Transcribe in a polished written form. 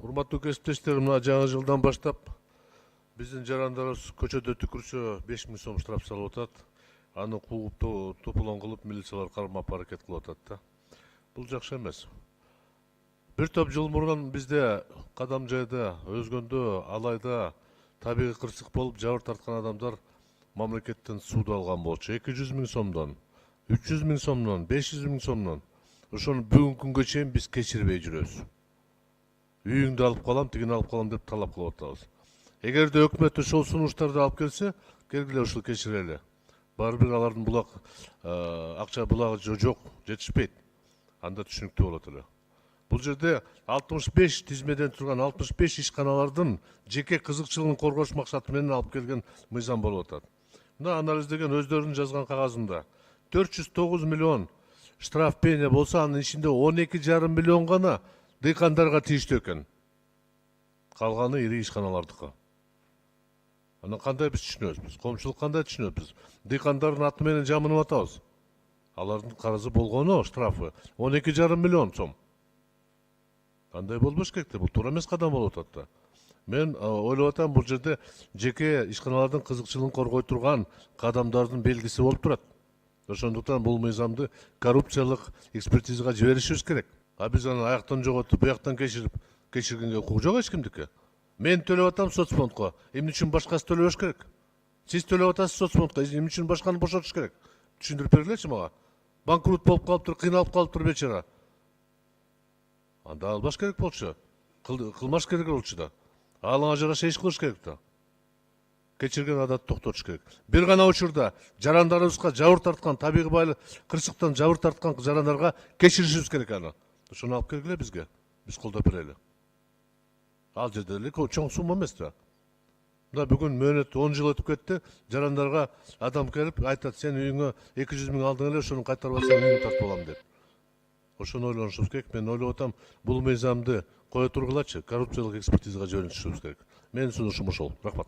Урматтуу кесиптештерим, мына жаңы жылдан баштап биздин жарандарыбыз көчөдө түкүрсө 5000 сом штраф салып атат. Аны кууп топулон кылып милициялар кармап аракет кылып атат да. Бул жакшы эмес. Бир топ жыл мурун бизде Кадамжайда, Өзгөндө, Алайда табигый кырсык болуп жабыр тарткан адамдар мамлекеттен сууду алган болчу. 200 000 сомдон, 300 000 сомдон, 500 000 сомдон. Ошону бүгүнкү күнгө чейин биз кечирбей жүрөбүз. Үйүңдү алып калам, тигини алып калам деп талап кылып атабыз. Эгерде өкмөт ошол сунуштарды алып келсе, келгиле ушул кечирели. Баары бир алардын акча булагы жок, жетишпейт. Анда түшүнүктүү болот эле. Бул жерде 65 тизмеден турган 65 ишканалардын жеке кызыкчылыгын коргош максаты менен алып келген мыйзам болуп атат. Мына анализдеген өздөрүнүн жазган кагазында 409 миллион штраф пеня болсо, анын ичинде 12,5 миллион гана дыйкандарга тийиштүү экен. Калганы ири ишканалардыкы. Аны кандай биз түшүнөбүз? Биз коомчулук кандай түшүнөбүз? Дыйкандардын аты менен жамынып атабыз. Алардын карызы болгону штрафы 12,5 миллион сом. Кандай болбош керек? Бул туура эмес кадам болуп атат да. Мен ойлоп атам, бул жерде жеке ишканалардын кызыкчылыгын коргой турган кадамдардын белгиси болуп турат. Ошондуктан бул мыйзамды коррупциялык экспертизага жиберишибиз керек. А биз аны аяктан жоготуп, буяктан кечиргенге укук жок эч кимдики. Мен төлөп атам соцфондко, эмне үчүн башкасы төлөбөш керек? Сиз төлөп атасыз соцфондко, эмне үчүн башканы бошотуш керек? Түшүндүрүп бергилечи мага. Банкрот болуп калыптыр, кыйналып калыптыр бечара. Анда албаш керек болчу. Кылмаш керек болчу да. Алыңа жараша иш кылыш керек да. Кечирген адатты токтотуш керек. Бир гана учурда жарандарыбызга жабыр тарткан, табигый байлык кырсыктан жабыр тарткан жарандарга кечиришибиз керек аны. Ошону алып келгиле бизге. Биз колдоп берели. Ал жерде эле чоң сумма эмес да. Мына бүгүн мөөнөт 10 жыл өтүп кетти. Жарандарга адам келип айтат: "Сен үйүңө 200 000 алдың эле, ошону кайтарбасаң үйүңдү тартып алам" деп. Ошону ойлонушубуз керек. Мен ойлоп атам, бул мыйзамды кое тургулачы, коррупциялык экспертизага жиберишибиз керек. Менин сунушум ошол. Рахмат.